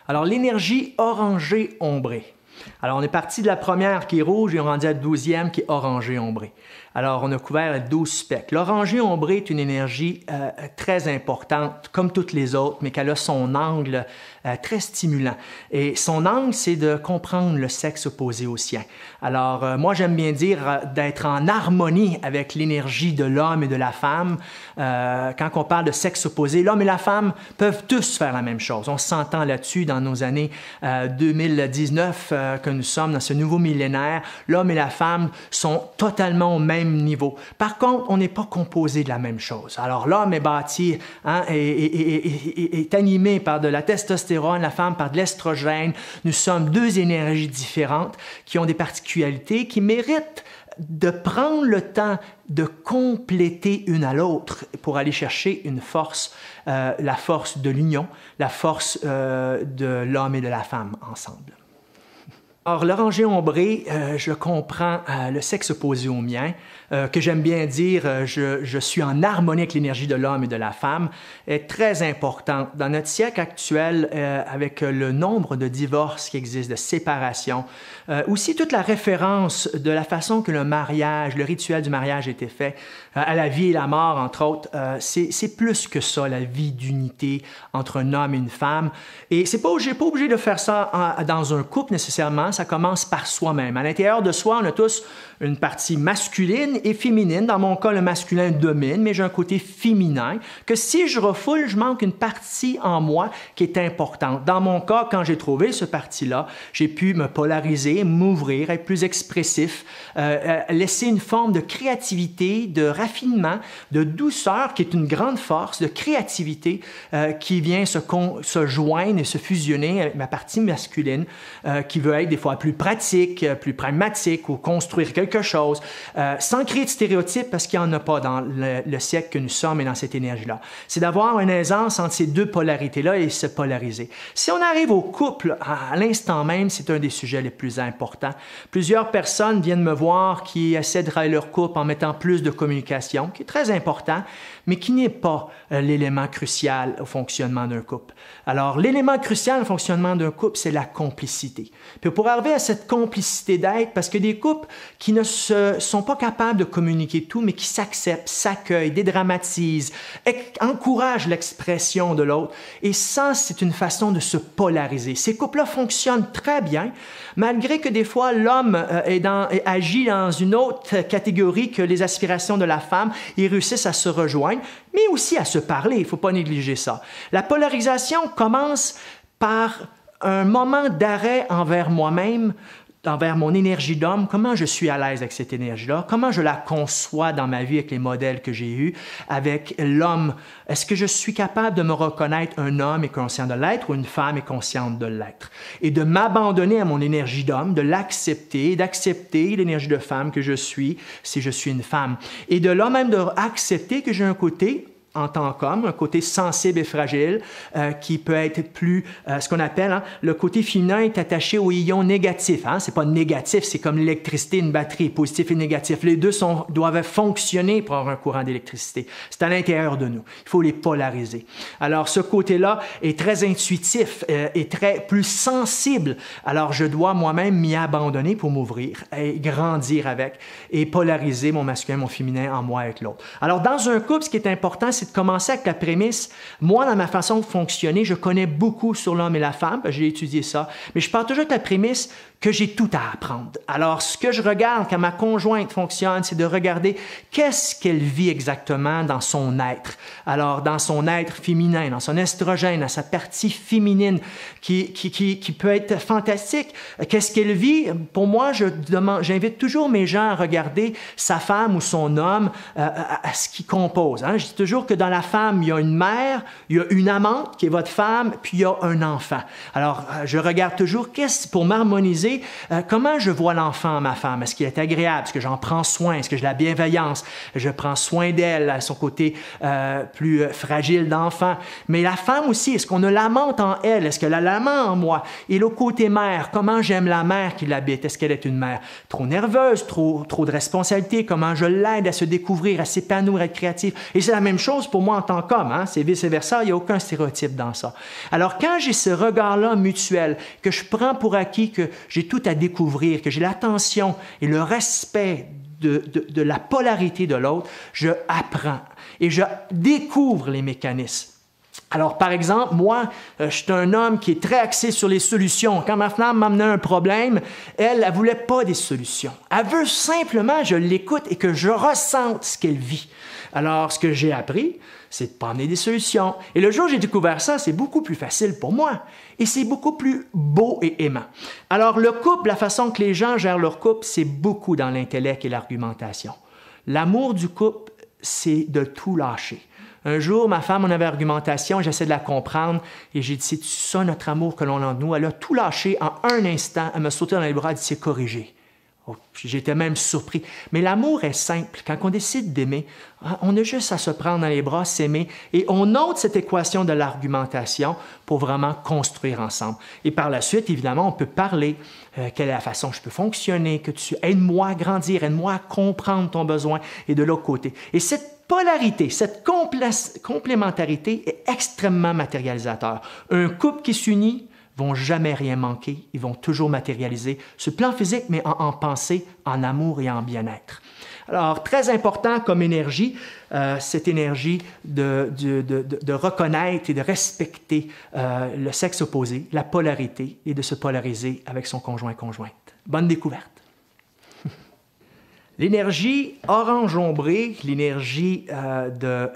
Alors, l'énergie orangée-ombrée. Alors, on est parti de la première qui est rouge et on est rendu à la 12e qui est orangée-ombrée. Alors, on a couvert les 12 spectres. L'orangée-ombrée est une énergie très importante, comme toutes les autres, mais qu'elle a son angle très stimulant. Et son angle, c'est de comprendre le sexe opposé au sien. Alors, moi, j'aime bien dire d'être en harmonie avec l'énergie de l'homme et de la femme. Quand on parle de sexe opposé, l'homme et la femme peuvent tous faire la même chose. On s'entend là-dessus dans nos années 2019 que nous sommes, dans ce nouveau millénaire. L'homme et la femme sont totalement au même niveau. Par contre, on n'est pas composé de la même chose. Alors, l'homme est bâti, est animé par de la testostérone, la femme par de l'estrogène. Nous sommes deux énergies différentes qui ont des particularités qui méritent de prendre le temps de compléter une à l'autre pour aller chercher une force, la force de l'union, la force de l'homme et de la femme ensemble. Or, l'orangée-ombrée, je comprends le sexe opposé au mien, que j'aime bien dire, je suis en harmonie avec l'énergie de l'homme et de la femme, est très importante. Dans notre siècle actuel, avec le nombre de divorces qui existent, de séparations, aussi toute la référence de la façon que le mariage, le rituel du mariage a été fait, à la vie et la mort, entre autres, c'est plus que ça, la vie d'unité entre un homme et une femme. Et c'est pas obligé de faire ça dans un couple nécessairement, ça commence par soi-même. À l'intérieur de soi, on a tous une partie masculine et féminine. Dans mon cas, le masculin domine, mais j'ai un côté féminin que si je refoule, je manque une partie en moi qui est importante. Dans mon cas, quand j'ai trouvé ce parti-là, j'ai pu me polariser, m'ouvrir, être plus expressif, laisser une forme de créativité, de raffinement, de douceur qui est une grande force, de créativité qui vient se joindre et se fusionner avec ma partie masculine qui veut être des fois plus pratique, plus pragmatique ou construire quelque chose, sans créer de stéréotypes parce qu'il n'y en a pas dans le siècle que nous sommes et dans cette énergie-là. C'est d'avoir une aisance entre ces deux polarités-là et se polariser. Si on arrive au couple, à l'instant même, c'est un des sujets les plus importants. Plusieurs personnes viennent me voir qui essaient de travailler leur couple en mettant plus de communication, qui est très important, mais qui n'est pas l'élément crucial au fonctionnement d'un couple. Alors, l'élément crucial au fonctionnement d'un couple, c'est la complicité. Puis pour arriver à cette complicité d'être, parce que des couples qui ne sont pas capables de communiquer tout, mais qui s'acceptent, s'accueillent, dédramatisent, encouragent l'expression de l'autre. Et ça, c'est une façon de se polariser. Ces couples-là fonctionnent très bien, malgré que des fois, l'homme agit dans une autre catégorie que les aspirations de la femme. Ils réussissent à se rejoindre, mais aussi à se parler. Il ne faut pas négliger ça. La polarisation commence par un moment d'arrêt envers moi-même, envers mon énergie d'homme, comment je suis à l'aise avec cette énergie-là, comment je la conçois dans ma vie avec les modèles que j'ai eus, avec l'homme. Est-ce que je suis capable de me reconnaître un homme est conscient de l'être ou une femme est consciente de l'être? Et de m'abandonner à mon énergie d'homme, de l'accepter, d'accepter l'énergie de femme que je suis si je suis une femme. Et de là même d'accepter que j'ai un côté en tant qu'homme, un côté sensible et fragile qui peut être plus, ce qu'on appelle, le côté féminin est attaché au ion négatif. C'est pas négatif, c'est comme l'électricité, une batterie, positif et négatif. Les deux doivent fonctionner pour avoir un courant d'électricité. C'est à l'intérieur de nous. Il faut les polariser. Alors, ce côté-là est très intuitif et plus sensible. Alors, je dois moi-même m'y abandonner pour m'ouvrir et grandir avec et polariser mon masculin, mon féminin en moi avec l'autre. Alors, dans un couple, ce qui est important, c'est de commencer avec la prémisse. Moi, dans ma façon de fonctionner, je connais beaucoup sur l'homme et la femme, j'ai étudié ça, mais je pars toujours avec la prémisse que j'ai tout à apprendre. Alors, ce que je regarde quand ma conjointe fonctionne, c'est de regarder qu'est-ce qu'elle vit exactement dans son être. Alors, dans son être féminin, dans son estrogène, dans sa partie féminine qui peut être fantastique. Qu'est-ce qu'elle vit? Pour moi, j'invite toujours mes gens à regarder sa femme ou son homme à ce qu'il compose. Je dis toujours que dans la femme, il y a une mère, il y a une amante qui est votre femme, puis il y a un enfant. Alors, je regarde toujours pour m'harmoniser, c'est comment je vois l'enfant, ma femme. Est-ce qu'il est agréable? Est-ce que j'en prends soin? Est-ce que j'ai la bienveillance? Je prends soin d'elle à son côté plus fragile d'enfant. Mais la femme aussi, est-ce qu'on a l'amante en elle? Est-ce qu'elle a l'amant en moi? Et le côté mère, comment j'aime la mère qui l'habite? Est-ce qu'elle est une mère trop nerveuse, trop de responsabilités? Comment je l'aide à se découvrir, à s'épanouir, à être créative? Et c'est la même chose pour moi en tant qu'homme, hein? C'est vice-versa, il n'y a aucun stéréotype dans ça. Alors quand j'ai ce regard-là mutuel, que je prends pour acquis, que j'ai tout à découvrir, que j'ai l'attention et le respect de la polarité de l'autre, je apprends et je découvre les mécanismes. Alors, par exemple, moi, je suis un homme qui est très axé sur les solutions. Quand ma femme m'amenait un problème, elle ne voulait pas des solutions. Elle veut simplement que je l'écoute et que je ressente ce qu'elle vit. Alors, ce que j'ai appris, c'est de ne pas amener des solutions. Et le jour où j'ai découvert ça, c'est beaucoup plus facile pour moi. Et c'est beaucoup plus beau et aimant. Alors, le couple, la façon que les gens gèrent leur couple, c'est beaucoup dans l'intellect et l'argumentation. L'amour du couple, c'est de tout lâcher. Un jour, ma femme, on avait argumentation, j'essaie de la comprendre et j'ai dit, c'est ça notre amour que l'on a en nous? Elle a tout lâché en un instant, elle m'a sauté dans les bras, elle dit, c'est corrigé. Oh, j'étais même surpris. Mais l'amour est simple. Quand on décide d'aimer, on a juste à se prendre dans les bras, s'aimer et on ôte cette équation de l'argumentation pour vraiment construire ensemble. Et par la suite, évidemment, on peut parler. Quelle est la façon que je peux fonctionner, que tu aide-moi à grandir, aide-moi à comprendre ton besoin et de l'autre côté. Et cette polarité, cette complémentarité est extrêmement matérialisateur. Un couple qui s'unit vont jamais rien manquer, ils vont toujours matérialiser sur le plan physique, mais en pensée, en amour et en bien-être. Alors, très important comme énergie, cette énergie de reconnaître et de respecter le sexe opposé, la polarité, et de se polariser avec son conjoint-conjointe. Bonne découverte! L'énergie orange-ombrée, l'énergie de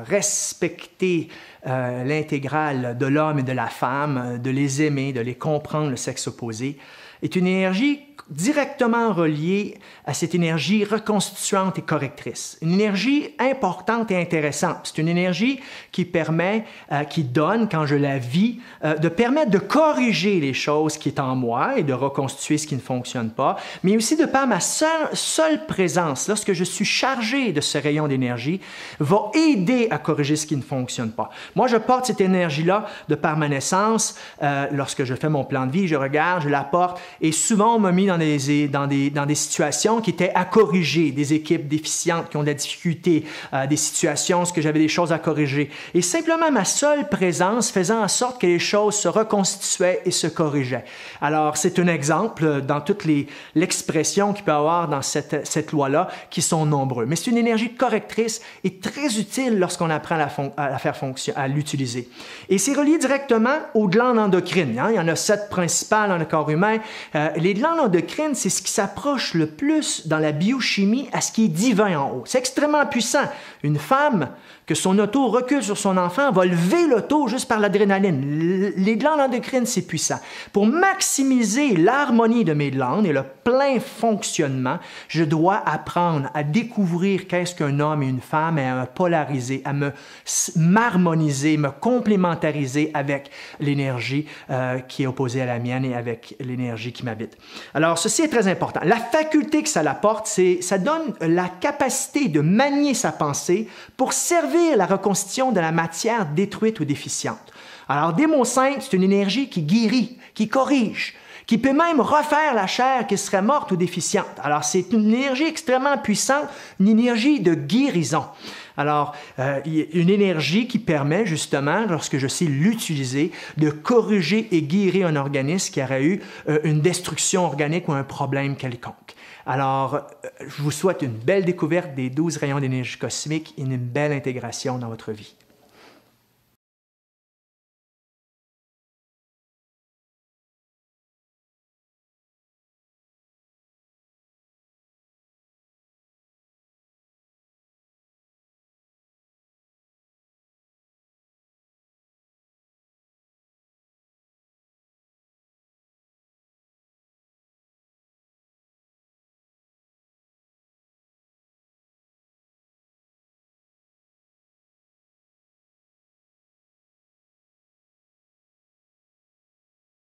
respecter l'intégrale de l'homme et de la femme, de les aimer, de les comprendre, le sexe opposé, est une énergie directement reliée à cette énergie reconstituante et correctrice. Une énergie importante et intéressante. C'est une énergie qui permet, qui donne, quand je la vis, de permettre de corriger les choses qui sont en moi et de reconstituer ce qui ne fonctionne pas, mais aussi de par ma seule présence, lorsque je suis chargé de ce rayon d'énergie, va aider à corriger ce qui ne fonctionne pas. Moi, je porte cette énergie-là de par ma naissance. Lorsque je fais mon plan de vie, je regarde, je la porte, et souvent, on m'a mis dans des situations qui étaient à corriger, des équipes déficientes qui ont de la difficulté, des situations où j'avais des choses à corriger. Et simplement ma seule présence faisant en sorte que les choses se reconstituaient et se corrigeaient. Alors, c'est un exemple dans toute l'expression qu'il peut y avoir dans cette loi-là, qui sont nombreux. Mais c'est une énergie correctrice et très utile lorsqu'on apprend à l'utiliser. Et c'est relié directement aux glandes endocrines. Hein? Il y en a 7 principales dans le corps humain. Les glandes endocrines, c'est ce qui s'approche le plus dans la biochimie à ce qui est divin en haut. C'est extrêmement puissant. Une femme, que son auto recule sur son enfant, va lever l'auto juste par l'adrénaline. Les glandes endocrines, c'est puissant. Pour maximiser l'harmonie de mes glandes et le plein fonctionnement, je dois apprendre à découvrir qu'est-ce qu'un homme et une femme et à me polariser, à m'harmoniser, me complémentariser avec l'énergie qui est opposée à la mienne et avec l'énergie qui m'habite. Alors, ceci est très important. La faculté que ça apporte, ça donne la capacité de manier sa pensée pour servir la reconstitution de la matière détruite ou déficiente. Alors, des mots simples, c'est une énergie qui guérit, qui corrige, qui peut même refaire la chair qui serait morte ou déficiente. Alors, c'est une énergie extrêmement puissante, une énergie de guérison. Alors, une énergie qui permet justement, lorsque je sais l'utiliser, de corriger et guérir un organisme qui aurait eu une destruction organique ou un problème quelconque. Alors, je vous souhaite une belle découverte des 12 rayons d'énergie cosmique et une belle intégration dans votre vie.